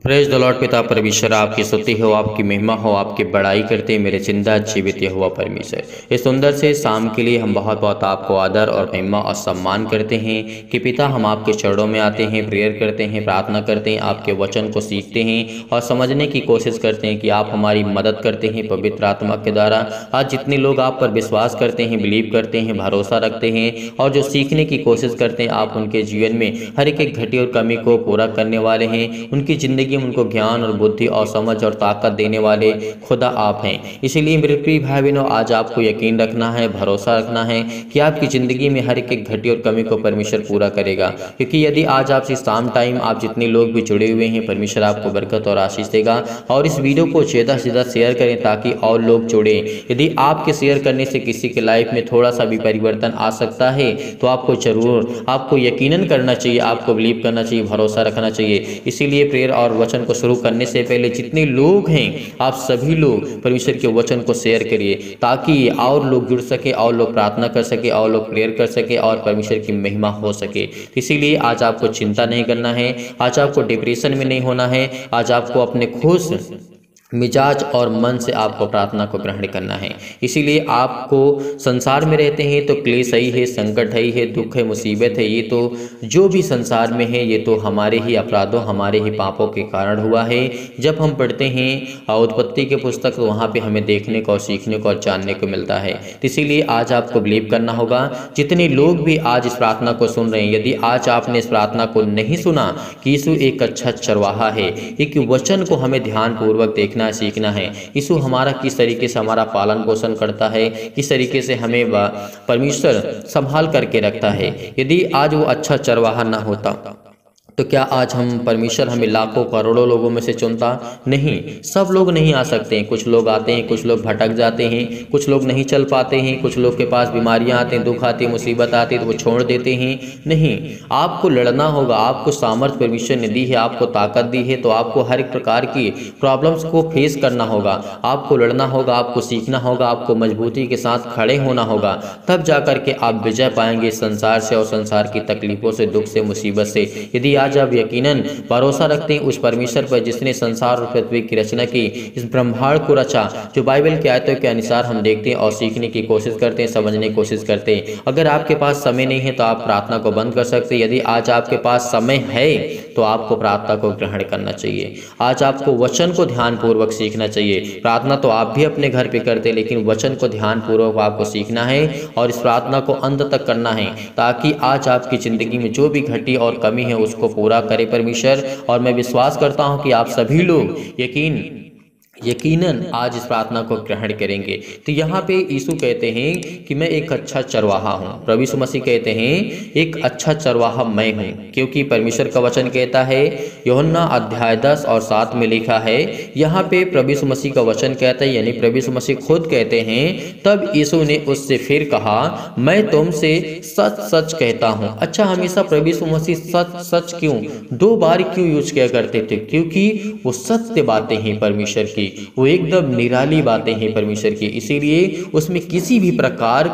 Praise the Lord. पिता परमेश्वर आपकी स्तुति हो, आपकी महिमा हो, आपकी बड़ाई करते मेरे जिंदा जीवित हुआ परमेश्वर। इस सुंदर से शाम के लिए हम बहुत बहुत आपको आदर और महिमा और सम्मान करते हैं कि पिता हम आपके चरणों में आते हैं, प्रेयर करते हैं, प्रार्थना करते हैं, आपके वचन को सीखते हैं और समझने की कोशिश करते हैं कि आप हमारी मदद करते हैं पवित्र आत्मा के द्वारा। आज जितने लोग आप पर विश्वास करते हैं, बिलीव करते हैं, भरोसा रखते हैं और जो सीखने की कोशिश करते हैं, आप उनके जीवन में हर एक घटी और कमी को पूरा करने वाले हैं। उनकी ज़िंदगी में उनको ज्ञान और बुद्धि और समझ और ताकत देने वाले खुदा आप हैं। इसीलिए मेरे प्रिय भाई बहनों, आज आपको यकीन रखना है, भरोसा रखना है कि आपकी ज़िंदगी में हर एक घटी और कमी को परमेश्वर पूरा करेगा। क्योंकि यदि आज आपसे शाम टाइम आप जितने लोग भी जुड़े हुए हैं, परमेश्वर आपको बरकत और आशीष देगा। और इस वीडियो को ज़्यादा से ज़्यादा शेयर करें ताकि और लोग जुड़ें। यदि आपके शेयर करने से किसी के लाइफ में थोड़ा सा भी परिवर्तन आ सकता है तो आपको ज़रूर, आपको यकीनन करना चाहिए, आपको बिलीव करना चाहिए, भरोसा रखना चाहिए। इसीलिए प्रेयर और वचन को शुरू करने से पहले जितने लोग हैं, आप सभी लोग परमेश्वर के वचन को शेयर करिए ताकि और लोग जुड़ सके, और लोग प्रार्थना कर सके, और लोग प्रेयर कर सके और परमेश्वर की महिमा हो सके। इसीलिए आज आपको चिंता नहीं करना है, आज आपको डिप्रेशन में नहीं होना है, आज आपको अपने खुश मिजाज और मन से आपको प्रार्थना को ग्रहण करना है। इसीलिए आपको संसार में रहते हैं तो क्लेश ही है, संकट है, दुख है, मुसीबत है। ये तो जो भी संसार में है ये तो हमारे ही अपराधों, हमारे ही पापों के कारण हुआ है। जब हम पढ़ते हैं उत्पत्ति के पुस्तक तो वहाँ पे हमें देखने को और सीखने को और जानने को मिलता है। इसीलिए आज आपको बिलीव करना होगा। जितने लोग भी आज इस प्रार्थना को सुन रहे हैं, यदि आज आपने इस प्रार्थना को नहीं सुना कि यीशु एक अच्छा चरवाहा है, एक वचन को हमें ध्यानपूर्वक देखना, सीखना है। यीशु हमारा किस तरीके से हमारा पालन पोषण करता है, किस तरीके से हमें परमेश्वर संभाल करके रखता है। यदि आज वो अच्छा चरवाहा ना होता तो क्या आज हम परमेश्वर हमें लाखों करोड़ों लोगों में से चुनता? नहीं, सब लोग नहीं आ सकते हैं। कुछ लोग आते हैं, कुछ लोग भटक जाते हैं, कुछ लोग नहीं चल पाते हैं, कुछ लोग के पास बीमारियां आते हैं, दुख आती है, मुसीबत आती है तो वो छोड़ देते हैं। नहीं, आपको लड़ना होगा। आपको सामर्थ्य परमेश्वर ने दी है, आपको ताकत दी है, तो आपको हर एक प्रकार की प्रॉब्लम्स को फेस करना होगा। आपको लड़ना होगा, आपको सीखना होगा, आपको मजबूती के साथ खड़े होना होगा। तब जा करके आप विजय पाएंगे संसार से और संसार की तकलीफों से, दुख से, मुसीबत से। यदि आज आप यकीनन भरोसा रखते हैं उस परमेश्वर पर जिसने संसार और पृथ्वी की रचना की, इस ब्रह्मांड को रचा, जो बाइबल की आयतों के अनुसार हम देखते हैं और सीखने की कोशिश करते हैं, समझने की कोशिश करते हैं। अगर आपके पास समय नहीं है तो आप प्रार्थना को बंद कर सकते हैं। यदि आज आपके पास समय है तो आपको प्रार्थना को ग्रहण करना चाहिए। आज आपको वचन को ध्यानपूर्वक सीखना चाहिए। प्रार्थना तो आप भी अपने घर पे करते हैं, लेकिन वचन को ध्यानपूर्वक आपको सीखना है और इस प्रार्थना को अंत तक करना है ताकि आज आपकी ज़िंदगी में जो भी घटी और कमी है उसको पूरा करे परमेश्वर। और मैं विश्वास करता हूं कि आप सभी लोग यकीनन आज इस प्रार्थना को ग्रहण करेंगे। तो यहाँ पे यीशु कहते हैं कि मैं एक अच्छा चरवाहा हूँ। प्रभु यीशु मसीह कहते हैं एक अच्छा चरवाहा मैं हूँ, क्योंकि परमेश्वर का वचन कहता है, यूहन्ना अध्याय 10 और 7 में लिखा है। यहाँ पे प्रभु यीशु मसीह का वचन कहता है, यानी प्रभु यीशु मसीह खुद कहते हैं, तब यीशु ने उससे फिर कहा, मैं तुमसे सच सच कहता हूँ। अच्छा, हमेशा प्रभु यीशु मसीह सच सच क्यों 2 बार क्यों यूज किया करते थे? क्योंकि वो सत्य बातें हैं परमेश्वर की, वो एकदम निराली बातें हैं परमेश्वर की। इसीलिए उसमें किसी भी प्रकार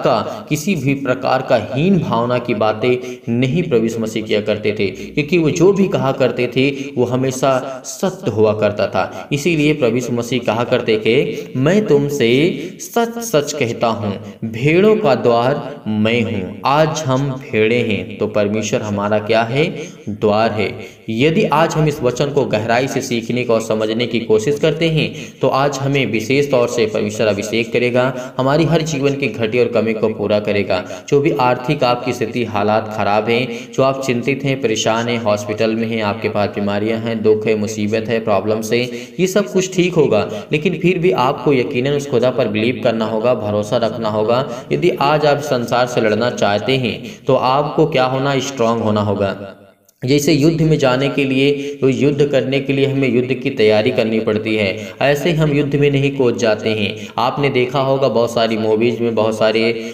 का हीन भावना की बातें नहीं प्रभु यीशु मसीह किया करते थे, क्योंकि वो जो भी कहा करते थे वो हमेशा सत्य हुआ करता था। इसीलिए प्रभु यीशु मसीह कहा करते थे, मैं तुमसे सच सच कहता हूँ, भेड़ों का द्वार मैं हूँ। आज हम भेड़े हैं तो परमेश्वर हमारा क्या है? द्वार है। यदि आज हम इस वचन को गहराई से सीखने को और समझने की कोशिश करते हैं तो आज हमें विशेष तौर से परमेश्वर अभिषेक करेगा, हमारी हर जीवन की घटी और कमी को पूरा करेगा। जो भी आर्थिक आपकी स्थिति, हालात खराब हैं, जो आप चिंतित हैं, परेशान हैं, हॉस्पिटल में हैं, आपके पास बीमारियां हैं, दुख है, मुसीबत है, प्रॉब्लम्स है, ये सब कुछ ठीक होगा। लेकिन फिर भी आपको यकीनन उस खुदा पर बिलीव करना होगा, भरोसा रखना होगा। यदि आज आप संसार से लड़ना चाहते हैं तो आपको क्या होना? स्ट्रांग होना होगा। जैसे युद्ध में जाने के लिए, तो युद्ध करने के लिए हमें युद्ध की तैयारी करनी पड़ती है, ऐसे हम युद्ध में नहीं कूद जाते हैं। आपने देखा होगा बहुत सारी मूवीज़ में, बहुत सारे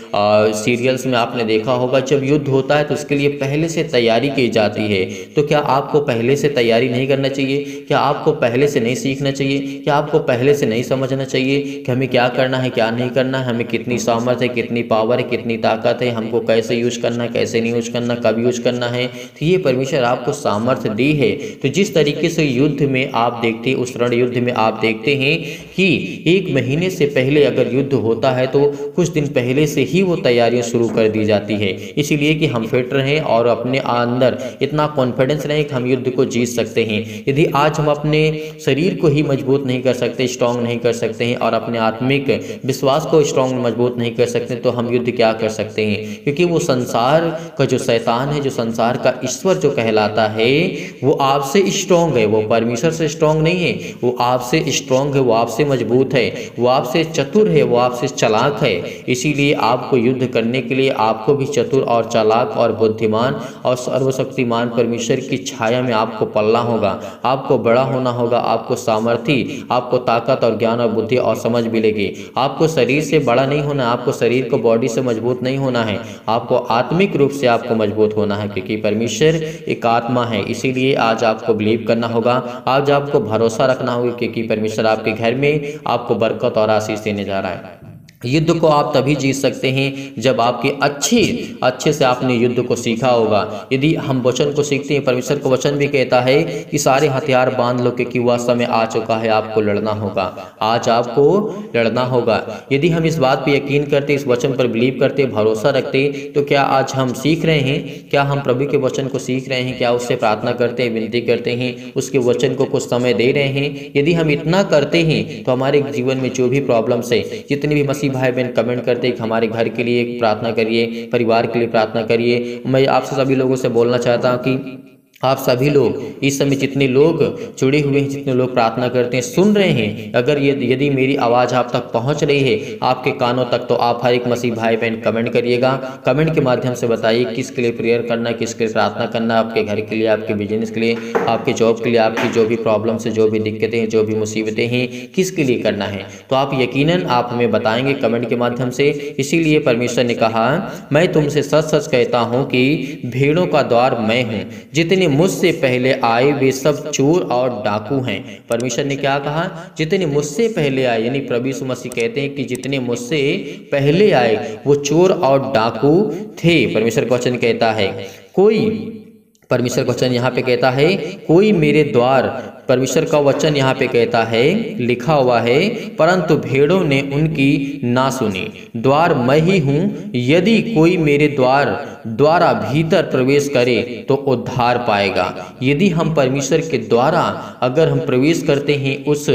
सीरियल्स में आपने देखा होगा, जब युद्ध होता है तो उसके लिए पहले से तैयारी की जाती है। तो क्या आपको पहले से तैयारी नहीं करना चाहिए? क्या आपको पहले से नहीं सीखना चाहिए? क्या आपको पहले से नहीं समझना चाहिए कि हमें क्या करना है, क्या नहीं करना है, हमें कितनी सामर्थ्य है, कितनी पावर है, कितनी ताकत है, हमको कैसे यूज करना है, कैसे नहीं यूज करना, कब यूज करना है? तो ये परमेश्वर परमेश्वर आपको सामर्थ्य दी है। तो जिस तरीके से युद्ध में आप देखते हैं, उस रण युद्ध में आप देखते हैं कि 1 महीने से पहले अगर युद्ध होता है तो कुछ दिन पहले से ही वो तैयारियां शुरू कर दी जाती है, इसीलिए कि हम फिट रहें और अपने अंदर इतना कॉन्फिडेंस रहे कि हम युद्ध को जीत सकते हैं। यदि आज हम अपने शरीर को ही मजबूत नहीं कर सकते, स्ट्रांग नहीं कर सकते हैं और अपने आत्मिक विश्वास को स्ट्रांग मजबूत नहीं कर सकते, तो हम युद्ध क्या कर सकते हैं? क्योंकि वो संसार का जो शैतान है, जो संसार का ईश्वर जो कहलाता है, वो आपसे स्ट्रांग है, वो परमेश्वर से स्ट्रांग नहीं है। वो आपसे स्ट्रांग है, वो आपसे मजबूत है, वो आपसे चतुर है, वो आपसे चालाक है। इसीलिए आपको युद्ध करने के लिए आपको भी चतुर और चालाक और बुद्धिमान और सर्वशक्तिमान परमेश्वर की छाया में आपको पलना होगा, आपको बड़ा होना होगा, आपको सामर्थ्य, आपको ताकत और ज्ञान और बुद्धि और समझ मिलेगी। आपको शरीर से बड़ा नहीं होना, आपको शरीर को बॉडी से मजबूत नहीं होना है, आपको आत्मिक रूप से आपको मजबूत होना है, क्योंकि परमेश्वर एक आत्मा है। इसीलिए आज आपको बिलीव करना होगा, आज आपको भरोसा रखना होगा, क्योंकि परमेश्वर आपके घर में आपको बरकत और आशीष देने जा रहा है। युद्ध को आप तभी जीत सकते हैं जब आपके अच्छे से आपने युद्ध को सीखा होगा। यदि हम वचन को सीखते हैं, परमेश्वर का वचन भी कहता है कि सारे हथियार बांध लो, क्योंकि वह समय आ चुका है, आपको लड़ना होगा। आज आपको लड़ना होगा। यदि हम इस बात पर यकीन करते, इस वचन पर बिलीव करते, भरोसा रखते, तो क्या आज हम सीख रहे हैं? क्या हम प्रभु के वचन को सीख रहे हैं? क्या उससे प्रार्थना करते हैं, विनती करते हैं, उसके वचन को कुछ समय दे रहे हैं? यदि हम इतना करते हैं तो हमारे जीवन में जो भी प्रॉब्लम्स है, जितने भी मसीह भाई बहन कमेंट करते हैं कि हमारे घर के लिए प्रार्थना करिए, परिवार के लिए प्रार्थना करिए, मैं आपसे सभी लोगों से बोलना चाहता हूं कि आप सभी लोग इस समय जितने लोग जुड़े हुए हैं, जितने लोग प्रार्थना करते हैं, सुन रहे हैं, अगर यदि मेरी आवाज़ आप तक पहुंच रही है, आपके कानों तक, तो आप हर एक मसीह भाई बहन कमेंट करिएगा। कमेंट के माध्यम से बताइए किसके लिए प्रेयर करना, किसके लिए प्रार्थना करना, आपके घर के लिए, आपके बिजनेस के लिए, आपके जॉब के लिए, आपकी जो भी प्रॉब्लम्स है, जो भी दिक्कतें हैं, जो भी मुसीबतें हैं, किसके लिए करना है, तो आप यकीनन आप हमें बताएंगे कमेंट के माध्यम से। इसीलिए परमेश्वर ने कहा, मैं तुमसे सच सच कहता हूँ कि भेड़ों का द्वार मैं हूँ, जितने मुझसे पहले आए वे सब चोर और डाकू हैं। परमेश्वर ने क्या कहा? जितने मुझसे पहले आए, यानी प्रभु यीशु मसीह कहते हैं कि जितने मुझसे पहले आए वो चोर और डाकू थे। परमेश्वर का वचन कहता है परमेश्वर का वचन यहाँ पे कहता है, कोई मेरे द्वार, परमेश्वर का वचन यहाँ पे कहता है, लिखा हुआ है, परंतु भेड़ों ने उनकी ना सुनी। द्वार मैं ही हूँ, यदि कोई मेरे द्वारा भीतर प्रवेश करे तो उद्धार पाएगा। यदि हम परमेश्वर के द्वारा अगर हम प्रवेश करते हैं उस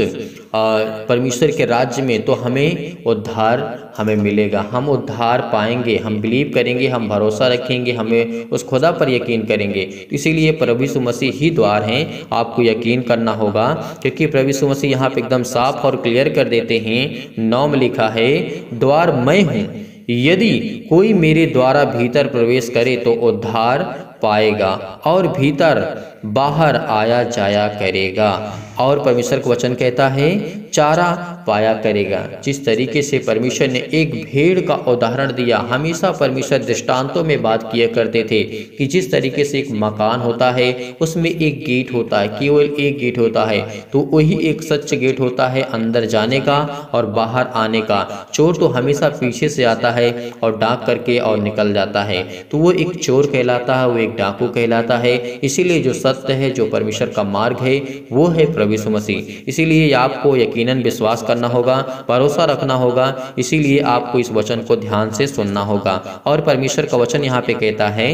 परमेश्वर के राज्य में, तो हमें उद्धार हमें मिलेगा, हम उद्धार पाएंगे, हम बिलीव करेंगे, हम भरोसा रखेंगे, हमें उस खुदा पर यकीन करेंगे। तो इसीलिए प्रभु यीशु मसीह ही द्वार हैं, आपको यकीन करना होगा, क्योंकि प्रभु यीशु मसीह यहाँ पे एकदम साफ और क्लियर कर देते हैं। 9 में लिखा है, द्वार मैं हूँ, यदि कोई मेरे द्वारा भीतर प्रवेश करे तो उद्धार पाएगा और भीतर बाहर आया जाया करेगा। और परमेश्वर का वचन कहता है, चारा पाया करेगा। जिस तरीके से परमेश्वर ने एक भेड़ का उदाहरण दिया, हमेशा परमेश्वर दृष्टांतों में बात किया करते थे कि जिस तरीके से एक मकान होता है उसमें एक गेट होता है, केवल एक गेट होता है, तो वही एक सच गेट होता है अंदर जाने का और बाहर आने का। चोर तो हमेशा पीछे से आता है और डाक करके और निकल जाता है, तो वो एक चोर कहलाता है, वो एक डाकू कहलाता है। इसीलिए जो सत्य है, जो परमेश्वर का मार्ग है, वो है प्रभु यीशु मसीह। इसीलिए आपको यकीनन विश्वास करना होगा, भरोसा रखना होगा। इसीलिए आपको इस वचन को ध्यान से सुनना होगा। और परमेश्वर का वचन यहाँ पे कहता है,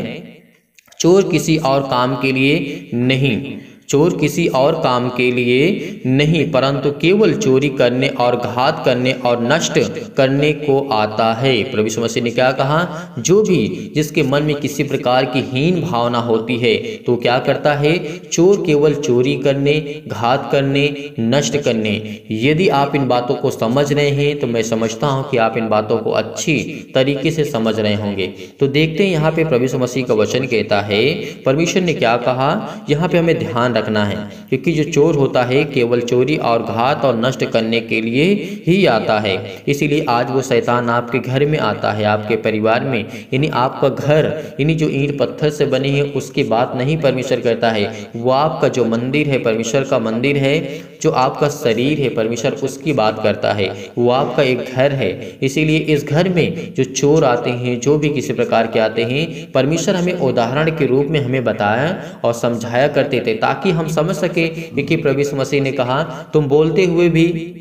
चोर किसी और काम के लिए नहीं, चोर किसी और काम के लिए नहीं, परंतु केवल चोरी करने और घात करने और नष्ट करने को आता है। प्रभु यीशु मसीह ने क्या कहा? जो भी जिसके मन में किसी प्रकार की हीन भावना होती है तो क्या करता है? चोर केवल चोरी करने, घात करने, नष्ट करने। यदि आप इन बातों को समझ रहे हैं तो मैं समझता हूं कि आप इन बातों को अच्छी तरीके से समझ रहे होंगे। तो देखते हैं यहाँ पे प्रभु यीशु मसीह का वचन कहता है, परमेश्वर ने क्या कहा, यहाँ पे हमें ध्यान रखना है, क्योंकि जो चोर होता है केवल चोरी और घात और नष्ट करने के लिए ही आता है। इसीलिए आज वो शैतान आपके घर में आता है, आपके परिवार में, यानी आपका घर यानी जो ईंट पत्थर से बनी है उसकी बात नहीं परमेश्वर करता है। वो आपका जो मंदिर है, परमेश्वर का मंदिर है, जो आपका शरीर है, परमेश्वर उसकी बात करता है। वो आपका एक घर है। इसीलिए इस घर में जो चोर आते हैं, जो भी किसी प्रकार के आते हैं, परमेश्वर हमें उदाहरण के रूप में हमें बताया और समझाया करते थे, ताकि हम समझ सके। क्योंकि प्रभु यीशु मसीह ने कहा, तुम बोलते हुए भी,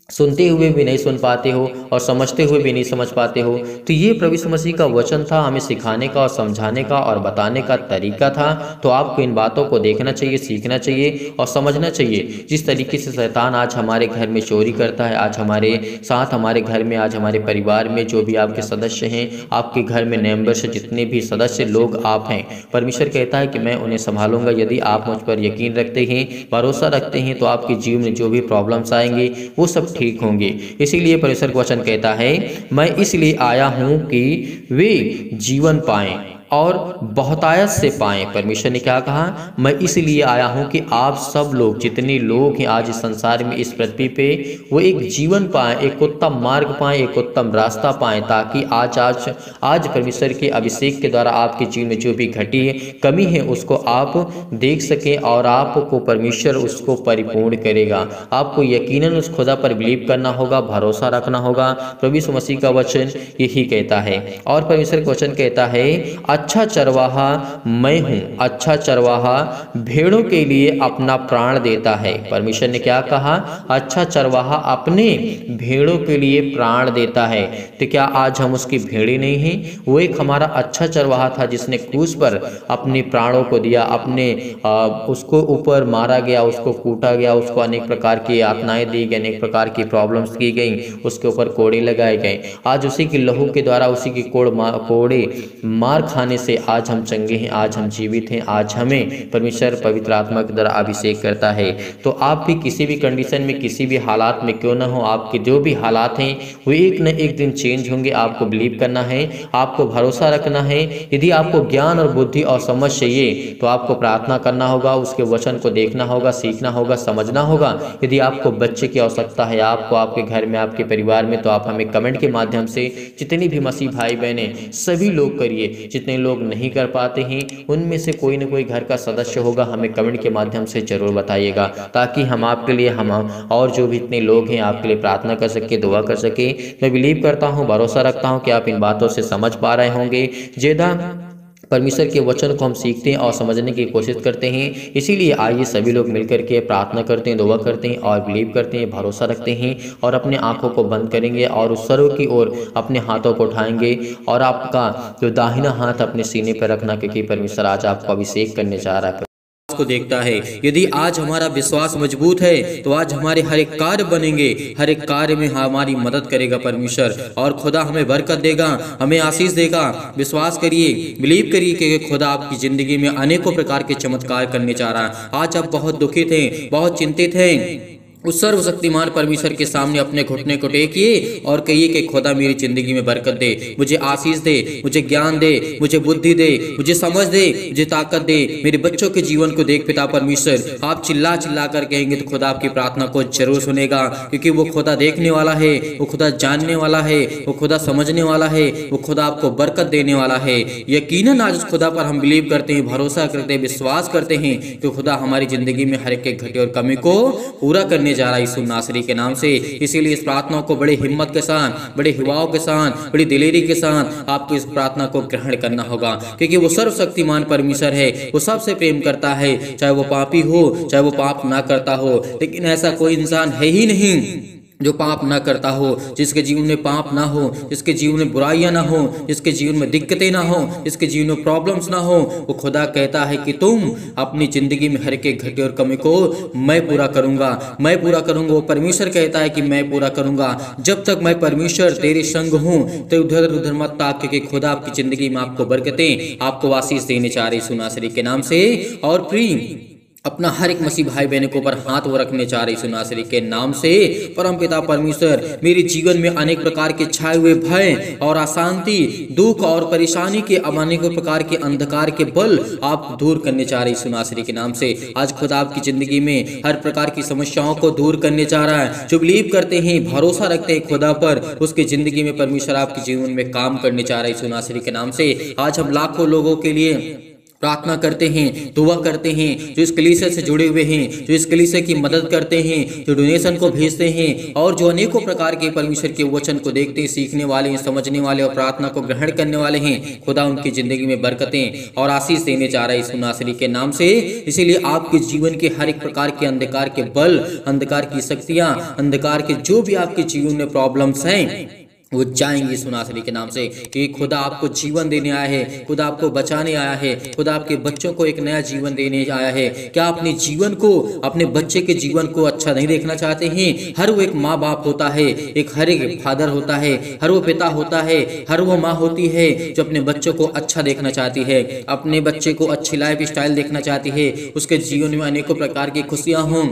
सुनते हुए भी नहीं सुन पाते हो और समझते हुए भी नहीं समझ पाते हो। तो ये प्रभु यीशु मसीह का वचन था, हमें सिखाने का और समझाने का और बताने का तरीका था। तो आपको इन बातों को देखना चाहिए, सीखना चाहिए और समझना चाहिए। जिस तरीके से शैतान आज हमारे घर में चोरी करता है, आज हमारे साथ, हमारे घर में, आज हमारे परिवार में जो भी आपके सदस्य हैं, आपके घर में मेंबर्स जितने भी सदस्य लोग आप हैं, परमेश्वर कहता है कि मैं उन्हें संभालूंगा। यदि आप मुझ पर यकीन रखते हैं, भरोसा रखते हैं, तो आपके जीवन में जो भी प्रॉब्लम्स आएंगे वो सब ठीक होंगे। इसीलिए परमेश्वर का वचन कहता है, मैं इसलिए आया हूं कि वे जीवन पाएं और बहुतायत से पाएं। परमेश्वर ने क्या कहा, मैं इसलिए आया हूं कि आप सब लोग, जितने लोग हैं आज इस संसार में, इस पृथ्वी पे, वो एक जीवन पाएं, एक उत्तम मार्ग पाएं, एक उत्तम रास्ता पाएं, ताकि आज परमेश्वर के अभिषेक के द्वारा आपके जीवन में जो भी घटी है, कमी है, उसको आप देख सकें और आपको परमेश्वर उसको परिपूर्ण करेगा। आपको यकीनन उस खुदा पर बिलीव करना होगा, भरोसा रखना होगा। प्रभु यीशु मसीह का वचन यही कहता है। और परमेश्वर का वचन कहता है, अच्छा चरवाहा मैं हूं, अच्छा चरवाहा भेड़ों के लिए अपना प्राण देता है। परमेश्वर ने क्या कहा, अच्छा चरवाहा अपने भेड़ों के लिए प्राण देता है। तो क्या आज हम उसकी भेड़े नहीं हैं? वो एक हमारा अच्छा चरवाहा था जिसने क्रूस पर अपने प्राणों को दिया, उसको ऊपर मारा गया, उसको कूटा गया, उसको अनेक प्रकार की यातनाएं दी गई, अनेक प्रकार की प्रॉब्लम्स की गई, उसके ऊपर कोड़े लगाए गए। आज उसी के लहू के द्वारा, उसी की कोड़े मार खाने से आज हम चंगे हैं, आज हम जीवित हैं, आज हमें परमेश्वर पवित्र आत्मा के द्वारा अभिषेक करता है। तो आप भी किसी भी कंडीशन में, किसी भी हालात में क्यों ना हो, आपके जो भी हालात हैं वो एक न एक दिन चेंज होंगे। आपको बिलीव करना है, आपको भरोसा रखना है। यदि आपको ज्ञान और बुद्धि और समझ चाहिए तो आपको प्रार्थना करना होगा, उसके वचन को देखना होगा, सीखना होगा, समझना होगा। यदि आपको बच्चे की आवश्यकता है, आपको आपके घर में, आपके परिवार में, तो आप हमें कमेंट के माध्यम से, जितने भी मसीह भाई बहने सभी लोग करिए। जितने लोग नहीं कर पाते हैं उनमें से कोई ना कोई घर का सदस्य होगा, हमें कमेंट के माध्यम से जरूर बताइएगा, ताकि हम आपके लिए, हम और जो भी इतने लोग हैं आपके लिए प्रार्थना कर सके, दुआ कर सके। मैं बिलीव करता हूँ, भरोसा रखता हूँ कि आप इन बातों से समझ पा रहे होंगे। जेदा परमेश्वर के वचन को हम सीखते हैं और समझने की कोशिश करते हैं। इसीलिए आइए सभी लोग मिलकर के प्रार्थना करते हैं, दुआ करते हैं और बिलीव करते हैं, भरोसा रखते हैं और अपने आंखों को बंद करेंगे और उस सर्व की ओर अपने हाथों को उठाएंगे और आपका जो दाहिना हाथ अपने सीने पर रखना, क्योंकि परमेश्वर आज आपको अभिषेक करने जा रहा है, को देखता है। यदि आज हमारा विश्वास मजबूत है तो आज हमारे हर एक कार्य बनेंगे, हर एक कार्य में हमारी मदद करेगा परमेश्वर, और खुदा हमें बरकत देगा, हमें आशीष देगा। विश्वास करिए, बिलीव करिए कि खुदा आपकी जिंदगी में अनेकों प्रकार के चमत्कार करने जा रहा है। आज आप बहुत दुखित हैं, बहुत चिंतित हैं, उस सर्वशक्तिमान परमेश्वर के सामने अपने घुटने को टेकिए और कहिए कि खुदा मेरी जिंदगी में बरकत दे, मुझे आशीष दे, मुझे ज्ञान दे, मुझे बुद्धि दे, मुझे समझ दे, मुझे ताकत दे, मेरे बच्चों के जीवन को देख पिता परमेश्वर। आप चिल्ला चिल्ला कर कहेंगे तो खुदा आपकी प्रार्थना को जरूर सुनेगा, क्योंकि वो खुदा देखने वाला है, वो खुदा जानने वाला है, वो खुदा समझने वाला है, वो खुदा आपको बरकत देने वाला है। यकीनन आज उस खुदा पर हम बिलीव करते हैं, भरोसा करते हैं, विश्वास करते हैं कि खुदा हमारी जिंदगी में हर एक घटे और कमी को पूरा करने जा रहा है यीशु नासरी के नाम से। इसीलिए इस प्रार्थना को बड़े हिम्मत के साथ, बड़े हिवाओं के साथ, बड़ी दिलेरी के साथ आपको इस प्रार्थना को ग्रहण करना होगा, क्योंकि वो सर्वशक्तिमान परमेश्वर है, वो सबसे प्रेम करता है, चाहे वो पापी हो, चाहे वो पाप ना करता हो। लेकिन ऐसा कोई इंसान है ही नहीं जो पाप ना करता हो, जिसके जीवन में पाप ना हो, जिसके जीवन में बुराइयां ना हो, जिसके जीवन में दिक्कतें ना हो, जिसके जीवन में प्रॉब्लम्स ना हो। वो खुदा कहता है कि तुम अपनी जिंदगी में हर एक घटे और कमी को मैं पूरा करूंगा, मैं पूरा करूंगा। वो परमेश्वर कहता है कि मैं पूरा करूंगा। जब तक मैं परमेश्वर तेरे संग हूं तो उधर उधर मत ताक, क्योंकि खुदा आपकी जिंदगी में आपको बरकतें, आपको आशीष देने चाह रही यीशु नासरी के नाम से। और प्रिय अपना हर एक मसीह भाई बहनों के ऊपर हाथ वो रखने जा रही यीशु नासरी के नाम से। परमपिता परमेश्वर, मेरे जीवन में अनेक प्रकार के छाए हुए भय और अशांति, दुख और परेशानी के अनेक प्रकार के अंधकार के बल आप दूर करने जा रहे यीशु नासरी के नाम से। आज खुदा आपकी जिंदगी में हर प्रकार की समस्याओं को दूर करने जा रहा है। जो बिलीव करते हैं, भरोसा रखते हैं खुदा पर, उसके जिंदगी में परमेश्वर आपके जीवन में काम करने जा रहा है यीशु नासरी के नाम से। आज हम लाखों लोगों के लिए प्रार्थना करते हैं, दुआ करते हैं, जो इस कलीसिया से जुड़े हुए हैं, जो इस कलीसिया की मदद करते हैं, जो डोनेशन को भेजते हैं और जो अनेकों प्रकार के परमेश्वर के वचन को देखते हैं, सीखने वाले हैं, समझने वाले और प्रार्थना को ग्रहण करने वाले हैं। खुदा उनकी जिंदगी में बरकतें और आशीष देने जा रहा है यीशु नासरी के नाम से। इसीलिए आपके जीवन के हर एक प्रकार के अंधकार के बल, अंधकार की शक्तियां, अंधकार के जो भी आपके जीवन में प्रॉब्लम्स हैं, वो जाएंगे यीशु नासरी के नाम से। कि खुदा आपको जीवन देने आया है, खुदा आपको बचाने आया है, खुदा आपके बच्चों को एक नया जीवन देने आया है। क्या अपने जीवन को, अपने बच्चे के जीवन को अच्छा नहीं देखना चाहते हैं? हर वो एक माँ बाप होता है, हर एक फादर होता है, हर वो पिता होता है, हर वो माँ होती है जो अपने बच्चों को अच्छा देखना चाहती है, अपने बच्चे को अच्छी लाइफ स्टाइल देखना चाहती है, उसके जीवन में अनेकों प्रकार की खुशियाँ हों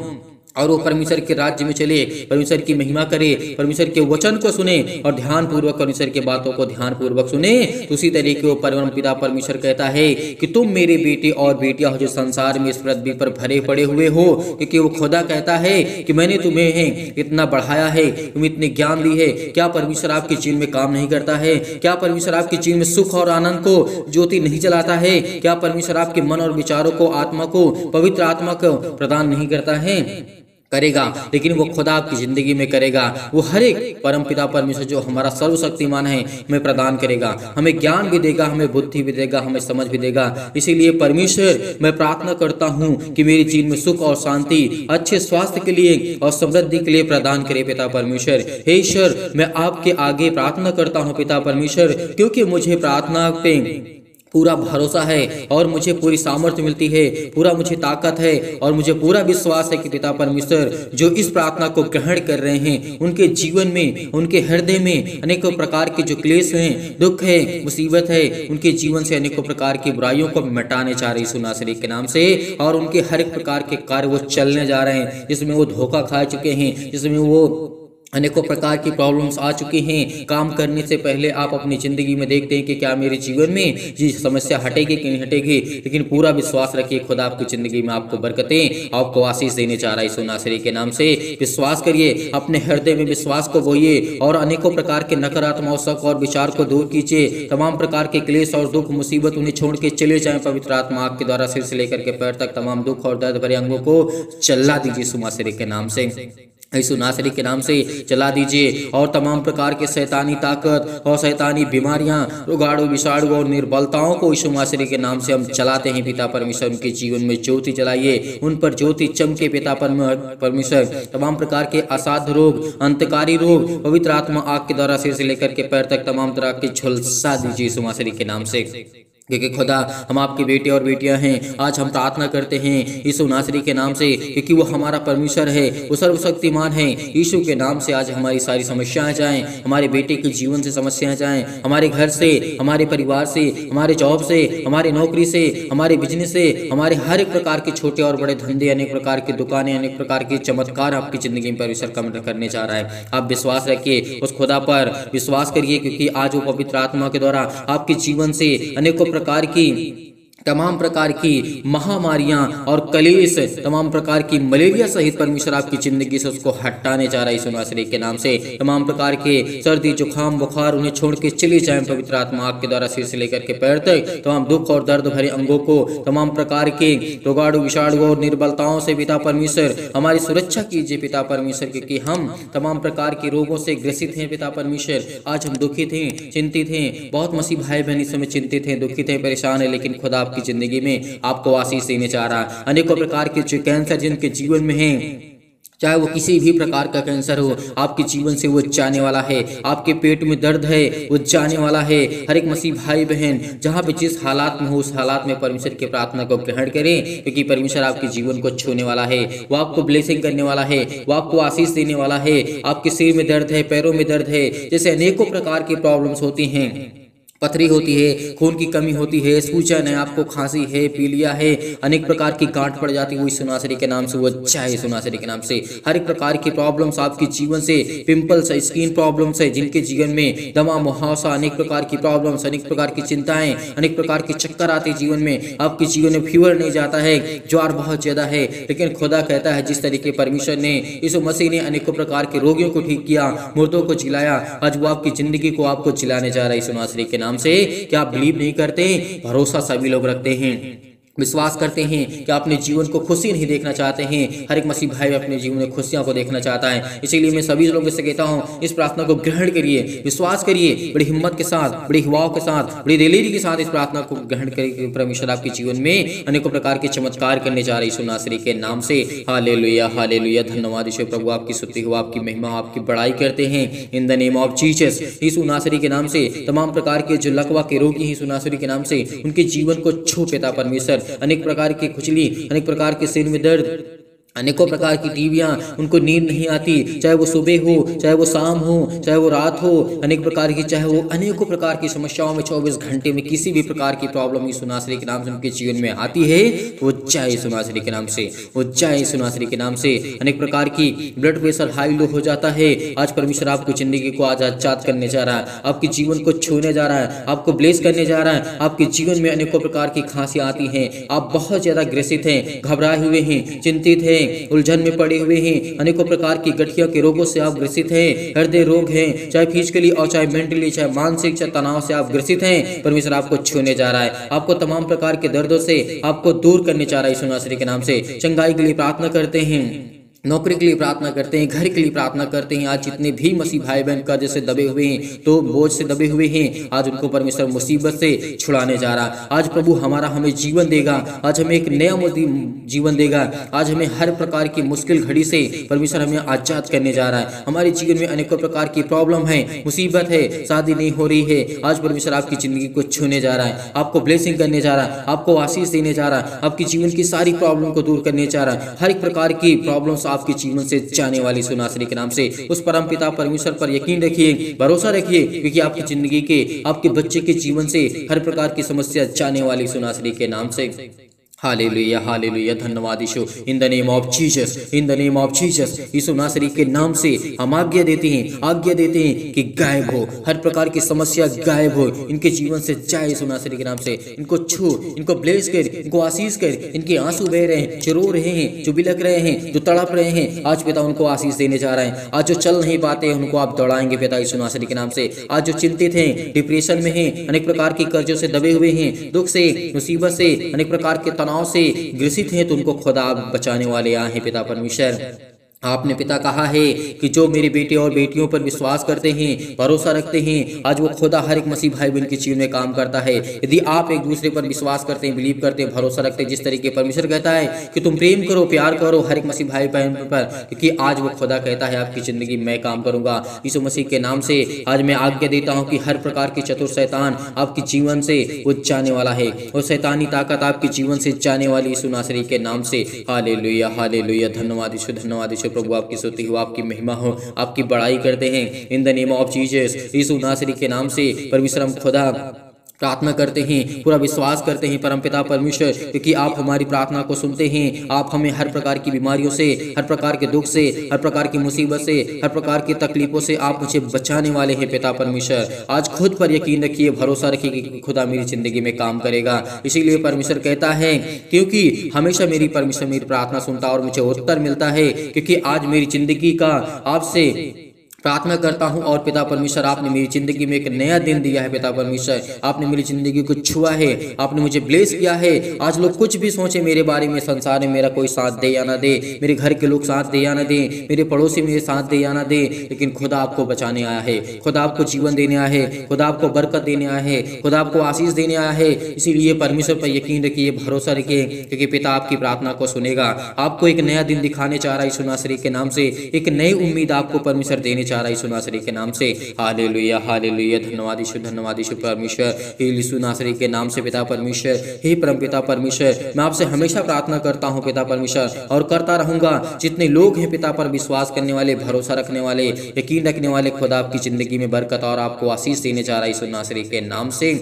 और वो परमेश्वर के राज्य में चले, परमेश्वर की महिमा करे, परमेश्वर के वचन को सुने और ध्यान पूर्वक परमेश्वर की बातों को ध्यान पूर्वक सुने। तो उसी तरीके परम पिता परमेश्वर कहता है कि तुम मेरे बेटे और बेटियां हो जो संसार में इस पृथ्वी पर भरे पड़े हुए हो, क्योंकि वो खुदा कहता है कि मैंने तुम्हें इतना बढ़ाया है, तुम्हें इतने ज्ञान दी है। क्या परमेश्वर आपके जीवन में काम नहीं करता है? क्या परमेश्वर आपके जीवन में सुख और आनंद को ज्योति नहीं जलाता है? क्या परमेश्वर आपके मन और विचारों को, आत्मा को, पवित्र आत्मा को प्रदान नहीं करता है? करेगा, लेकिन वो खुदा आपकी जिंदगी में करेगा। वो हर एक परमपिता परमेश्वर जो हमारा सर्वशक्तिमान है हमें प्रदान करेगा, हमें ज्ञान भी देगा, हमें बुद्धि भी देगा, हमें समझ भी देगा। इसीलिए परमेश्वर, मैं प्रार्थना करता हूँ कि मेरे जीवन में सुख और शांति, अच्छे स्वास्थ्य के लिए और समृद्धि के लिए प्रदान करे पिता परमेश्वर। हे ईश्वर, मैं आपके आगे प्रार्थना करता हूँ पिता परमेश्वर, क्योंकि मुझे प्रार्थना पे पूरा भरोसा है और मुझे पूरी सामर्थ्य मिलती है, पूरा मुझे ताकत है और मुझे पूरा विश्वास है कि पिता परमेश्वर जो इस प्रार्थना को ग्रहण कर रहे हैं, उनके जीवन में, उनके हृदय में अनेकों प्रकार के जो क्लेश हैं, दुख है, मुसीबत है, उनके जीवन से अनेकों प्रकार की बुराइयों को मिटाने जा रही यीशु नासरी के नाम से। और उनके हर एक प्रकार के कार्य वो चलने जा रहे हैं जिसमें वो धोखा खा चुके हैं, जिसमें वो अनेकों प्रकार की प्रॉब्लम्स आ चुकी हैं। काम करने से पहले आप अपनी जिंदगी में देखते हैं कि क्या मेरे जीवन में ये समस्या हटेगी कि नहीं हटेगी, लेकिन पूरा विश्वास रखिए खुदा आपकी जिंदगी में आपको बरकतें, आपको आशीष देने जा रहा है यीशु नासरी के नाम से। विश्वास करिए, अपने हृदय में विश्वास को बोइए और अनेकों प्रकार के नकारात्मक शक और विचार को दूर कीजिए। तमाम प्रकार के क्लेश और दुख मुसीबत उन्हें छोड़ के चले जाएं। पवित्र आत्मा आपके द्वारा सिर से लेकर के पैर तक तमाम दुख और दर्द भरे अंगों को चला दीजिए यीशु नासरी के नाम से, यीशु नासरी के नाम से चला दीजिए। और तमाम प्रकार के शैतानी ताकत और शैतानी बीमारियां, रोगाणु, विषाणु और निर्बलताओं को यीशु नासरी के नाम से हम चलाते हैं पिता परमेश्वर। उनके जीवन में ज्योति जलाइए, उन पर ज्योति चमके पिता परमेश्वर। तमाम प्रकार के असाध्य रोग, अंतकारी रोग पवित्र आत्मा आग के द्वारा सिर से लेकर के पैर तक तमाम तरह की झुलसा दीजिए यीशु नासरी के नाम से। क्योंकि खुदा हम आपके बेटे और बेटियां हैं। आज हम प्रार्थना करते हैं यीशु नासरी के नाम से, क्योंकि वो हमारा परमेश्वर है, वो सर्वशक्तिमान है। यीशु के नाम से आज हमारी सारी समस्याएं जाएं, हमारे बेटे के जीवन से समस्याएं जाएं, हमारे घर से, हमारे परिवार से, हमारे जॉब से, हमारे नौकरी से, हमारे बिजनेस से, हमारे हर एक प्रकार के छोटे और बड़े धंधे, अनेक प्रकार की दुकानें, अनेक प्रकार के चमत्कार आपकी जिंदगी में परमेश्वर कम करने जा रहा है। आप विश्वास रखिए, उस खुदा पर विश्वास करिए, क्योंकि आज वो पवित्र आत्मा के द्वारा आपके जीवन से अनेकों प्रकार की, तमाम प्रकार की महामारियां और कलेश, तमाम प्रकार की मलेरिया सहित परमेश्वर आपकी जिंदगी से उसको हटाने जा रहा है यीशु नासरी के नाम से। तमाम प्रकार के सर्दी, जुकाम, बुखार उन्हें छोड़ के चले जाएं पवित्र आत्मा आपके द्वारा सिर से लेकर के पैर तक। तमाम दुख और दर्द भरे अंगों को, तमाम प्रकार के रोगाणु, विषाणु और निर्बलताओं से पिता परमेश्वर हमारी सुरक्षा कीजिए पिता परमेश्वर, क्योंकि हम तमाम प्रकार के रोगों से ग्रसित हैं पिता परमेश्वर। आज हम दुखित हैं, चिंतित हैं, बहुत मसीह भाई बहन इस समय चिंतित हैं, दुखित हैं, परेशान है, लेकिन खुदा की जिंदगी में आपको आशीष देने जा रहा है। अनेकों प्रकार के जो कैंसर जिनके जीवन में हैं, चाहे वो किसी भी प्रकार का कैंसर हो, आपके जीवन से वो जाने वाला है। आपके पेट में दर्द है, वो जाने वाला है। हर एक मसीह भाई बहन जहाँ पे जिस हालात में हो, उस हालात में परमेश्वर की प्रार्थना को ग्रहण करें, क्योंकि परमेश्वर आपके जीवन को छूने वाला है, वो आपको ब्लेसिंग करने वाला है, वो आपको आशीष देने वाला है। आपके सिर में दर्द है, पैरों में दर्द है, जैसे अनेकों प्रकार की प्रॉब्लम्स होती हैं, पथरी होती है, खून की कमी होती है, सूजन है, आपको खांसी है, पीलिया है, अनेक प्रकार की गांठ पड़ जाती है, वो सुनासरी के नाम से वो अच्छा है सुनासरी के नाम से। हर एक प्रकार की प्रॉब्लम्स आपके जीवन से, पिंपल्स है, स्किन प्रॉब्लम्स है, जिनके जीवन में दमा मुहासा, अनेक प्रकार की प्रॉब्लम्स, अनेक प्रकार की चिंताएं, अनेक प्रकार के चक्कर आते हैं जीवन में, आपके जीवन में फीवर नहीं जाता है, ज्वर बहुत ज्यादा है, लेकिन खुदा कहता है जिस तरीके परमेश्वर ने, यीशु मसीह ने अनेकों प्रकार के रोगियों को ठीक किया, मुर्दों को जिलाया, आज वो आपकी जिंदगी को आपको जिलाने जा रहा है सुनासरी के नाम से। क्या आप बिलीव नहीं करते? भरोसा सभी लोग रखते हैं, विश्वास करते हैं कि अपने जीवन को खुशी नहीं देखना चाहते हैं। हर एक मसीह भाई अपने जीवन में खुशियों को देखना चाहता है। इसीलिए मैं सभी लोगों से कहता हूं, इस प्रार्थना को ग्रहण करिए, विश्वास करिए, बड़ी हिम्मत के साथ, बड़ी युवाओं के साथ, बड़ी दिलेरी के साथ इस प्रार्थना को ग्रहण करिए। परमेश्वर आपके जीवन में अनेकों प्रकार के चमत्कार करने जा रही यीशु नासरी के नाम से। हालेलुया, हालेलुया, धन्यवाद यीशु प्रभु, आपकी स्तुति हो, आपकी महिमा, आपकी बड़ाई करते हैं in the name of Jesus. Yeshu नासरी के नाम से तमाम प्रकार के जो लकवा के रोगी हैं यीशु नासरी के नाम से, उनके जीवन को छू पिता परमेश्वर। अनेक प्रकार की खुजली, अनेक प्रकार के सिर में दर्द, अनेकों प्रकार की टीवियां, उनको नींद नहीं आती, चाहे वो सुबह हो, चाहे वो शाम हो, चाहे वो रात हो, अनेक प्रकार की, चाहे वो अनेकों प्रकार की समस्याओं में 24 घंटे में किसी भी प्रकार की प्रॉब्लम यीशु नासरी के नाम से उनके जीवन में आती है, तो वो चाहे यीशु नासरी के नाम से, वो चाहे यीशु नासरी के नाम से। अनेक प्रकार की ब्लड प्रेशर हाई लो हो जाता है, आज परमेश्वर आपको जिंदगी को आज आजाद करने जा रहा है, आपके जीवन को छूने जा रहा है, आपको ब्लेस करने जा रहा है। आपके जीवन में अनेकों प्रकार की खांसी आती हैं, आप बहुत ज्यादा ग्रसित हैं, घबराए हुए हैं, चिंतित हैं, उलझन में पड़े हुए हैं, अनेकों प्रकार की गठिया के रोगों से आप ग्रसित हैं, हृदय रोग हैं, चाहे फिजिकली और चाहे मेंटली, चाहे मानसिक, चाहे तनाव से आप ग्रसित हैं, परमेश्वर आपको छूने जा रहा है, आपको तमाम प्रकार के दर्दों से आपको दूर करने जा रहा है यीशु नासरी के नाम से। चंगाई के लिए प्रार्थना करते हैं, नौकरी के लिए प्रार्थना करते हैं, घर के लिए प्रार्थना करते हैं। आज जितने भी मसीह भाई बहन कर्ज से दबे हुए हैं, तो बोझ से दबे हुए हैं, आज उनको परमेश्वर मुसीबत से छुड़ाने जा रहा। आज प्रभु हमारा हमें जीवन देगा, आज हमें एक नया जीवन देगा, आज हमें हर प्रकार की मुश्किल घड़ी से परमेश्वर हमें आजाद करने जा रहा है। हमारे जीवन में अनेकों प्रकार की प्रॉब्लम है, मुसीबत है, शादी नहीं हो रही है, आज परमेश्वर आपकी जिंदगी को छूने जा रहा है, आपको ब्लेसिंग करने जा रहा है, आपको आशीष देने जा रहा है, आपकी जीवन की सारी प्रॉब्लम को दूर करने जा रहा है। हर एक प्रकार की प्रॉब्लम आपके जीवन से जाने वाली यीशु नासरी के नाम से। उस परम पिता परमेश्वर पर यकीन रखिए, भरोसा रखिए, क्योंकि आपकी जिंदगी के, आपके बच्चे के जीवन से हर प्रकार की समस्या जाने वाली यीशु नासरी के नाम से। हालेलुया, हालेलुया, धन्यवाद Yeshu, in the name of Jesus, in the name of Jesus. Yeshu नासरी के नाम से हम आज्ञा देते हैं कि गायब हो, हर प्रकार की समस्या गायब हो, इनके जीवन से जाए यीशु नासरी के नाम से। इनको छू, इनको ब्लेस कर, इनको आशीष कर, इनके आंसू बह रहे हैं, जो रो रहे हैं, जो बिलक रहे हैं, जो तड़प रहे हैं, आज पिता उनको आशीष देने जा रहे हैं। आज जो चल नहीं पाते उनको आप दौड़ाएंगे पिता यीशु नासरी के नाम से। आज जो चिंतित हैं, डिप्रेशन में हैं, अनेक प्रकार के कर्जों से दबे हुए हैं, दुख से, मुसीबत से, अनेक प्रकार के तनाव से ग्रसित हैं, तो उनको खुदा बचाने वाले आए हैं पिता परमेश्वर। आपने पिता कहा है कि जो मेरे बेटे और बेटियों पर विश्वास करते हैं, भरोसा रखते हैं, आज वो खुदा हर एक मसीह भाई बहन के जीवन में काम करता है। यदि आप एक दूसरे पर विश्वास करते हैं, बिलीव करते हैं, भरोसा रखते हैं, जिस तरीके परमेश्वर कहता है कि तुम प्रेम करो, प्यार करो हर एक मसीह भाई बहन पर, क्योंकि आज वो खुदा कहता है आपकी जिंदगी मैं काम करूंगा। यीशु मसीह के नाम से आज मैं आज्ञा देता हूं कि हर प्रकार की चतुर शैतान आपके जीवन से वो जाने वाला है, और शैतानी ताकत आपके जीवन से जाने वाली यीशु नासरी के नाम से। हालेलुया, हालेलुया, धन्यवाद यीशु, धन्यवाद यीशु प्रभु, आपकी स्तुति हो, आपकी महिमा हो, आपकी बड़ाई करते हैं in the name of Jesus. Yeshu नासरी के नाम से परमेश्वर हम खुदा प्रार्थना करते हैं, पूरा विश्वास करते हैं परमपिता परमेश्वर, क्योंकि आप हमारी प्रार्थना को सुनते हैं। आप हमें हर प्रकार की बीमारियों से, हर प्रकार के दुख से, हर प्रकार की मुसीबत से, हर प्रकार की तकलीफों से आप मुझे बचाने वाले हैं पिता परमेश्वर। आज खुद पर यकीन रखिए, भरोसा रखिए कि खुदा मेरी जिंदगी में काम करेगा। इसीलिए परमेश्वर कहता है, क्योंकि हमेशा मेरी परमेश्वर मेरी प्रार्थना सुनता और मुझे उत्तर मिलता है, क्योंकि आज मेरी जिंदगी का आपसे प्रार्थना करता हूं, और पिता परमेश्वर आपने मेरी जिंदगी में एक नया दिन दिया है। पिता परमेश्वर आपने मेरी जिंदगी को छुआ है, आपने मुझे ब्लेस किया है। आज लोग कुछ भी सोचे मेरे बारे में, संसार में मेरा कोई साथ दे या ना दे, मेरे घर के लोग साथ दे या ना दे, मेरे पड़ोसी मेरे साथ दे या ना दे, लेकिन खुदा आपको बचाने आया है, खुदा आपको जीवन देने आया है, खुदा आपको बरकत देने आया है, खुदा आपको आशीष देने आया है। इसीलिए परमेश्वर पर यकीन रखिए, भरोसा रखिए, क्योंकि पिता आपकी प्रार्थना को सुनेगा। आपको एक नया दिन दिखाने चाह रहा है यीशु नासरी के नाम से, एक नई उम्मीद आपको परमेश्वर देने चाह जा रहा है यीशु नासरी के नाम से। हालेलुया हालेलुया, धन्यवाद यीशु परमेश्वर, हे यीशु नासरी के नाम से पिता परमेश्वर, हे परम पिता परमेश्वर, मैं आपसे हमेशा प्रार्थना करता हूँ पिता परमेश्वर और करता रहूंगा। जितने लोग हैं पिता पर विश्वास करने वाले, भरोसा रखने वाले, यकीन रखने वाले, खुदा आपकी जिंदगी में बरकत और आपको आशीष देने जा रहा है यीशु नासरी के नाम से।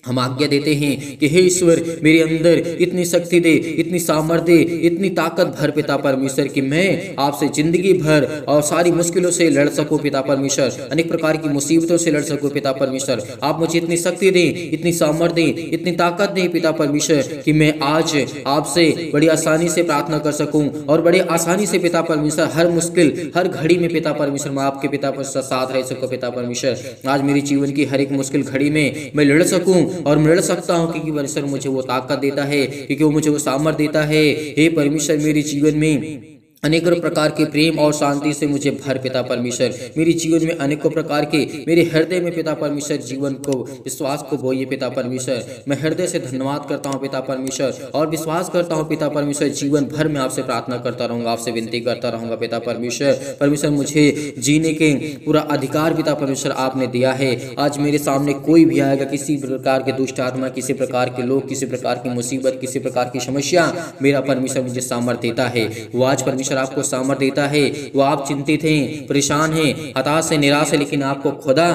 हम आज्ञा देते हैं कि हे ईश्वर, मेरे अंदर इतनी शक्ति दे, इतनी सामर्थ्य दे, इतनी ताकत भर पिता परमेश्वर कि मैं आपसे जिंदगी भर और सारी मुश्किलों से लड़ सकूं पिता परमेश्वर, अनेक प्रकार की मुसीबतों से लड़ सकूं पिता परमेश्वर। आप मुझे इतनी शक्ति दें, इतनी सामर्थ्य दें, इतनी ताकत दें पिता परमेश्वर कि मैं आज आपसे बड़ी आसानी से प्रार्थना कर सकूं और बड़ी आसानी से पिता परमेश्वर हर मुश्किल, हर घड़ी में पिता परमेश्वर मैं आपके पिता परमेश्वर साथ रह सकूं पिता परमेश्वर। आज मेरी जीवन की हर एक मुश्किल घड़ी में मैं लड़ सकूं और मैं लड़ सकता हूं क्योंकि परमेश्वर मुझे वो ताकत देता है, क्योंकि वो मुझे वो सामर्थ्य देता है। हे परमेश्वर, मेरे जीवन में अनेकों प्रकार के प्रेम और शांति से मुझे भर पिता परमेश्वर। मेरे जीवन में अनेकों प्रकार के, मेरे हृदय में पिता परमेश्वर जीवन को, विश्वास को बोइए पिता परमेश्वर। मैं हृदय से धन्यवाद करता हूँ पिता परमेश्वर और विश्वास करता हूँ पिता परमेश्वर। जीवन भर में आपसे प्रार्थना करता रहूँगा, आपसे विनती करता रहूँगा पिता परमेश्वर। परमेश्वर, मुझे जीने के पूरा अधिकार पिता परमेश्वर आपने दिया है। आज मेरे सामने कोई भी आएगा, किसी प्रकार के दुष्ट आत्मा, किसी प्रकार के लोग, किसी प्रकार की मुसीबत, किसी प्रकार की समस्या, मेरा परमेश्वर मुझे सामर्थ्य देता है। वो आज परमेश्वर आपको सामर्थ्य देता है। वो आप चिंतित हैं, परेशान हैं, हताश है, निराश है, लेकिन आपको खुदा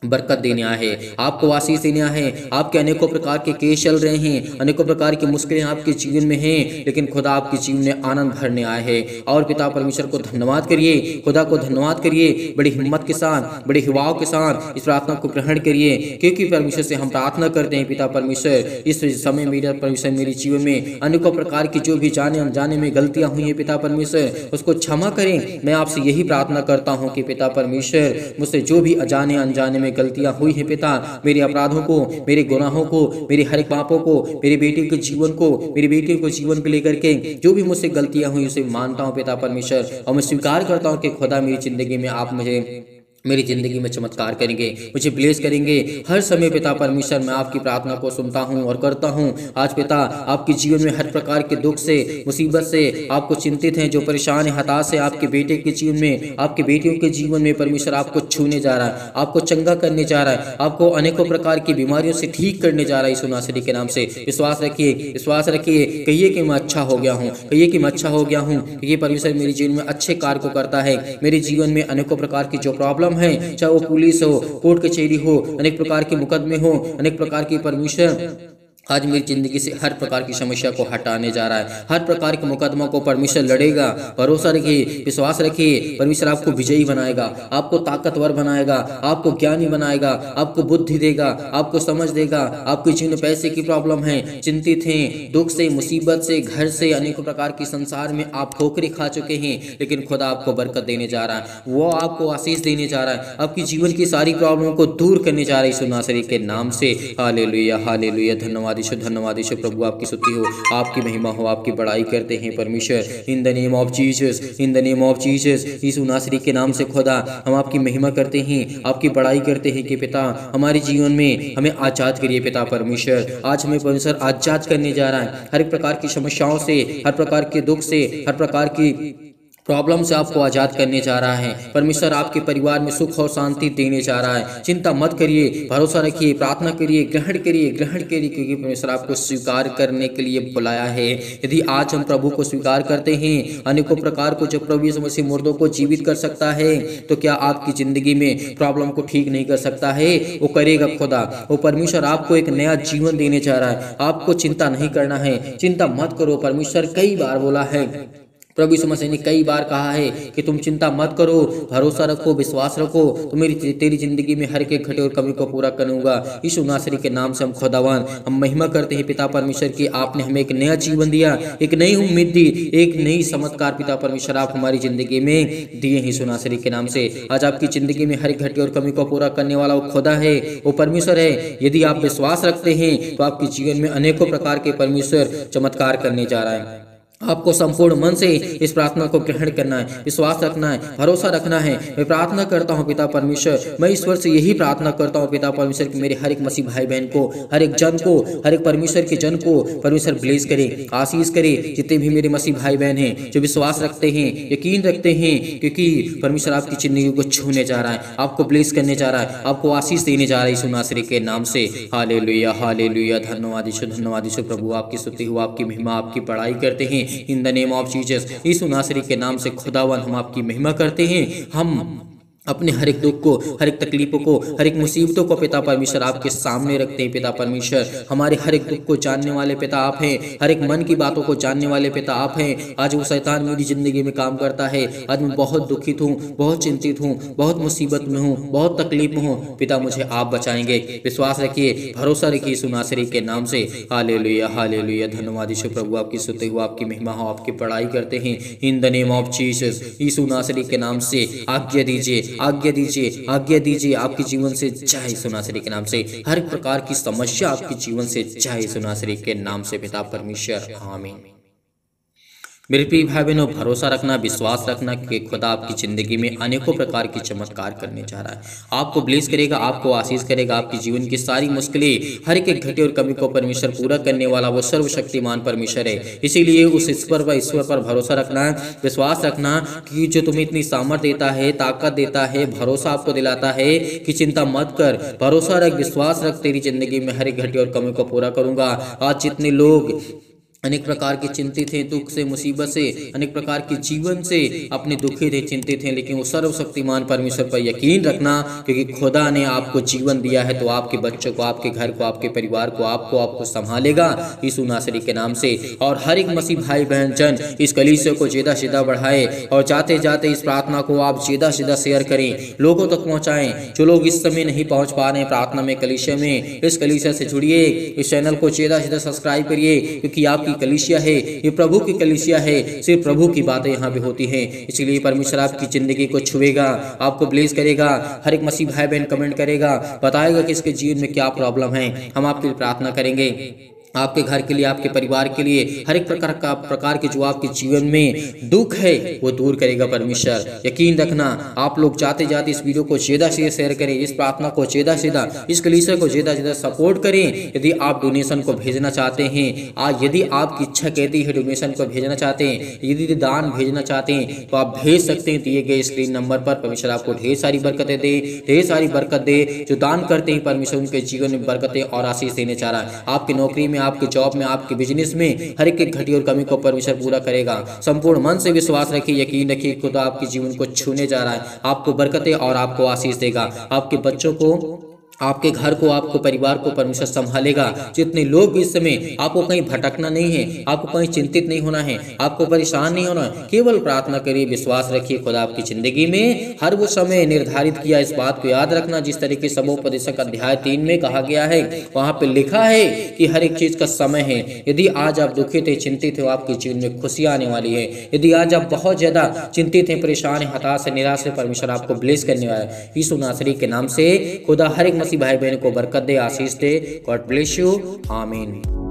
बरकत देने आए हैं, आपको आशीष देने आए हैं। आपके अनेकों प्रकार के केस चल रहे हैं, अनेकों प्रकार की मुश्किलें आपके जीवन में हैं, लेकिन खुदा आपके जीवन में आनंद भरने आए हैं। और पिता परमेश्वर को धन्यवाद करिए, खुदा को धन्यवाद करिए, बड़ी हिम्मत के साथ, बड़े हिवाव के साथ इस प्रार्थना को ग्रहण करिए, क्योंकि परमेश्वर से हम प्रार्थना करते हैं पिता परमेश्वर। इस समय मेरा परमेश्वर मेरे जीवन में अनेकों प्रकार की जो भी जाने अनजाने में गलतियां हुई हैं पिता परमेश्वर, उसको क्षमा करें। मैं आपसे यही प्रार्थना करता हूँ कि पिता परमेश्वर, मुझसे जो भी अजाने अनजाने में गलतियां हुई हैं पिता, मेरे अपराधों को, मेरे गुनाहों को, मेरे हर एक पापों को, मेरे बेटे के जीवन को, मेरी बेटी को जीवन को लेकर के जो भी मुझसे गलतियां हुई उसे मानता हूं पिता परमेश्वर। और मैं स्वीकार करता हूं कि खुदा मेरी जिंदगी में आप मेरी जिंदगी में चमत्कार करेंगे, मुझे ब्लेस करेंगे। हर समय पिता परमेश्वर मैं आपकी प्रार्थना को सुनता हूं और करता हूं। आज पिता, आपके जीवन में हर प्रकार के दुख से, मुसीबत से आपको चिंतित हैं, जो परेशान है, हताश है, आपके बेटे के जीवन में, आपके बेटियों के जीवन में परमेश्वर आपको छूने जा रहा है, आपको चंगा करने जा रहा है, आपको अनेकों प्रकार की बीमारियों से ठीक करने जा रहा है यीशु नासरी के नाम से। विश्वास रखिए, विश्वास रखिए, कहिए कि मैं अच्छा हो गया हूँ, कहिए कि मैं अच्छा हो गया हूँ, क्योंकि परमेश्वर मेरे जीवन में अच्छे कार्य को करता है। मेरे जीवन में अनेकों प्रकार की जो प्रॉब्लम है, चाहे वो पुलिस हो, कोर्ट कचहरी हो, अनेक प्रकार के मुकदमे हो, अनेक प्रकार की परमेश्वर आज मेरी जिंदगी से हर प्रकार की समस्या को हटाने जा रहा है। हर प्रकार के मुकदमा को परमेश्वर लड़ेगा। भरोसा रखिए, विश्वास रखिए, परमेश्वर आपको विजयी बनाएगा, आपको ताकतवर बनाएगा, आपको ज्ञानी बनाएगा, आपको बुद्धि देगा, आपको समझ देगा। आपके जीवन में पैसे की प्रॉब्लम है, चिंतित हैं, दुख से, मुसीबत से, घर से, अनेकों प्रकार की संसार में आप ठोकरें खा चुके हैं, लेकिन खुदा आपको बरकत देने जा रहा है, वो आपको आशीष देने जा रहा है, आपकी जीवन की सारी प्रॉब्लम को दूर करने जा रहा है यीशु नासरी के नाम से। हालेलुया हालेलुया, धन्यवाद यीशु, प्रभु आपकी स्तुति हो, आपकी महिमा हो, आपकी बड़ाई करते हैं परमेश्वर। In the name of Jesus, in the name of Jesus, Yeshu नासरी के नाम से खुदा हम आपकी महिमा करते हैं, आपकी बड़ाई करते हैं कि पिता हमारे जीवन में हमें आजाद करिए पिता परमेश्वर। आज हमें परमेश्वर आजाद करने जा रहा है हर एक प्रकार की समस्याओं से, हर प्रकार के दुख से, हर प्रकार की प्रॉब्लम से आपको आज़ाद करने जा रहा है। परमेश्वर आपके परिवार में सुख और शांति देने जा रहा है। चिंता मत करिए, भरोसा रखिए, प्रार्थना करिए, ग्रहण करिए, ग्रहण करिए, क्योंकि परमेश्वर आपको स्वीकार करने के लिए बुलाया है। यदि आज हम प्रभु को स्वीकार करते हैं, अनेकों प्रकार को जब प्रभु यीशु मसीह मुर्दों को जीवित कर सकता है, तो क्या आपकी जिंदगी में प्रॉब्लम को ठीक नहीं कर सकता है? वो करेगा खुदा। वो परमेश्वर आपको एक नया जीवन देने जा रहा है। आपको चिंता नहीं करना है, चिंता मत करो। परमेश्वर कई बार बोला है, प्रभु यीशु मसीह ने कई बार कहा है कि तुम चिंता मत करो, भरोसा रखो, विश्वास रखो, तो तेरी जिंदगी में हर एक घटे और कमी को पूरा करूंगा। यीशु नासरी के नाम से हम खुदावन हम महिमा करते हैं पिता परमेश्वर की आपने हमें एक नया जीवन दिया, एक नई उम्मीद दी, एक नई चमत्कार पिता परमेश्वर आप हमारी जिंदगी में दिए यीशु नासरी के नाम से। आज आपकी जिंदगी में हर एक घटे और कमी को पूरा करने वाला वो खुदा है, वो परमेश्वर है। यदि आप विश्वास रखते हैं तो आपके जीवन में अनेकों प्रकार के परमेश्वर चमत्कार करने जा रहा है। आपको संपूर्ण मन से इस प्रार्थना को ग्रहण करना है, विश्वास रखना है, भरोसा रखना है। मैं प्रार्थना करता हूँ पिता परमेश्वर, मैं ईश्वर से यही प्रार्थना करता हूँ पिता परमेश्वर कि मेरे हर एक मसीह भाई बहन को, हर एक जन को, हर एक परमेश्वर के जन को परमेश्वर ब्लेस करे, आशीष करे। जितने भी मेरे मसीह भाई बहन हैं जो विश्वास रखते हैं, यकीन रखते हैं, क्योंकि परमेश्वर आपकी जिंदगी को छूने जा रहा है, आपको ब्लेस करने जा रहा है, आपको आशीष देने जा रहा है यीशु नासरी के नाम से। Hallelujah hallelujah. धन्यवाद यीशु प्रभु, आपकी स्तुति हो, आपकी महिमा, आपकी बड़ाई करते हैं in the name of Jesus. Yeshu नासरी के नाम से खुदावन हम आपकी महिमा करते हैं। हम अपने हर एक दुख को, हर एक तकलीफों को, हर एक मुसीबतों को पिता परमेश्वर आपके सामने रखते हैं। पिता परमेश्वर, हमारे हर एक दुख को जानने वाले पिता आप हैं, हर एक मन की बातों को जानने वाले पिता आप हैं। आज वो शैतान मेरी जिंदगी में काम करता है, आज मैं बहुत दुखित हूँ, बहुत चिंतित हूँ, बहुत मुसीबत में हूँ, बहुत तकलीफ में हूँ। पिता मुझे आप बचाएंगे। विश्वास रखिए, भरोसा रखिए यीशु नासरी के नाम से। Hallelujah hallelujah. धन्यवाद यीशु प्रभु, आपकी स्तुति हो, आपकी महिमा हो, आपकी बड़ाई करते हैं in the name of Jesus. Yeshu नासरी के नाम से आज्ञा दीजिए, आज्ञा दीजिए, आज्ञा दीजिए। आपके जीवन से जाए यीशु नासरी के नाम से। हर प्रकार की समस्या आपके जीवन से जाए यीशु नासरी के नाम से पिता परमेश्वर, आमीन। मेरे प्रिय भाई बहनों, भरोसा रखना, विश्वास रखना कि खुदा आपकी ज़िंदगी में अनेकों प्रकार की चमत्कार करने जा रहा है। आपको ब्लेस करेगा, आपको आशीष करेगा, आपकी जीवन की सारी मुश्किलें, हर एक घटी और कमी को परमेश्वर पूरा करने वाला वो सर्वशक्तिमान परमेश्वर है। इसीलिए उस ईश्वर पर भरोसा रखना, विश्वास रखना कि जो तुम्हें इतनी सामर्थ्य देता है, ताकत देता है, भरोसा आपको दिलाता है कि चिंता मत कर, भरोसा रख, विश्वास रख, तेरी जिंदगी में हर एक घटी और कमी को पूरा करूँगा। आज जितने लोग अनेक प्रकार के चिंतित हैं, दुख से, मुसीबत से, अनेक प्रकार के जीवन से अपने दुखी थे, चिंतित हैं, लेकिन वो सर्वशक्तिमान परमेश्वर पर यकीन रखना, क्योंकि खुदा ने आपको जीवन दिया है तो आपके बच्चों को, आपके घर को, आपके परिवार को, आपको संभालेगा यीशु नासरी के नाम से। और हर एक मसीह भाई बहन जन इस कलीसिया को ज़्यादा से ज़्यादा बढ़ाए और जाते जाते इस प्रार्थना को आप ज़्यादा से ज़्यादा शेयर करें, लोगों तक पहुँचाएँ। जो लोग इस समय नहीं पहुँच पा रहे हैं प्रार्थना में, कलीसिया में, इस कलीसिया से जुड़िए, इस चैनल को ज़्यादा से ज़्यादा सब्सक्राइब करिए, क्योंकि आपकी कलीसिया है, ये प्रभु की कलीसिया है, सिर्फ प्रभु की बातें यहाँ पे होती हैं। इसलिए परमेश्वर आपकी जिंदगी को छुएगा, आपको ब्लेस करेगा। हर एक मसीह भाई बहन कमेंट करेगा, बताएगा कि इसके जीवन में क्या प्रॉब्लम है, हम आपके लिए प्रार्थना करेंगे। आपके घर के लिए, आपके परिवार के लिए, हर एक प्रकार के जो आपके जीवन में दुख है वो दूर करेगा परमेश्वर। यकीन रखना, आप लोग जाते जाते इस वीडियो को ज़्यादा से शेयर करें, इस प्रार्थना को ज़्यादा से ज़्यादा, इस कलीसिया को ज़्यादा से ज़्यादा सपोर्ट करें। यदि आप डोनेशन को भेजना चाहते हैं, यदि आपकी इच्छा कहती है डोनेशन को भेजना चाहते हैं, यदि दान भेजना चाहते हैं, तो आप भेज सकते हैं दिए गए स्क्रीन नंबर पर। परमेश्वर आपको ढेर सारी बरकतें दे, ढेर सारी बरकत दे। जो दान करते हैं परमेश्वर उनके जीवन में बरकतें और आशीष देने चाह रहा है। आपकी नौकरी में, आपके जॉब में, आपके बिजनेस में हर एक घटी और कमी को परमेश्वर पूरा करेगा। संपूर्ण मन से विश्वास रखिए, यकीन रखिए, खुदा आपके जीवन को छूने जा रहा है, आपको बरकतें और आपको आशीष देगा। आपके बच्चों को, आपके घर को, आपको परिवार को परमेश्वर संभालेगा। जितने लोग इस समय, आपको कहीं भटकना नहीं है, आपको कहीं चिंतित नहीं होना है, आपको परेशान नहीं होना है, केवल प्रार्थना करिए, विश्वास रखिए। खुदा आपकी जिंदगी में हर वो समय निर्धारित किया, इस बात को याद रखना जिस तरीके से सबोपदेशक अध्याय 3 में कहा गया है, वहाँ पे लिखा है कि हर एक चीज का समय है। यदि आज आप दुखित है, चिंतित हो, आपके जीवन में खुशियाँ आने वाली है। यदि आज आप बहुत ज्यादा चिंतित हैं, परेशान है, हताश है, निराश है, परमेश्वर आपको ब्लेस करने वाला है यीशु नासरी के नाम से। खुदा हर एक मसीह भाई बहन को बरकत दे, आशीष दे। गॉड ब्लेस यू, आमीन।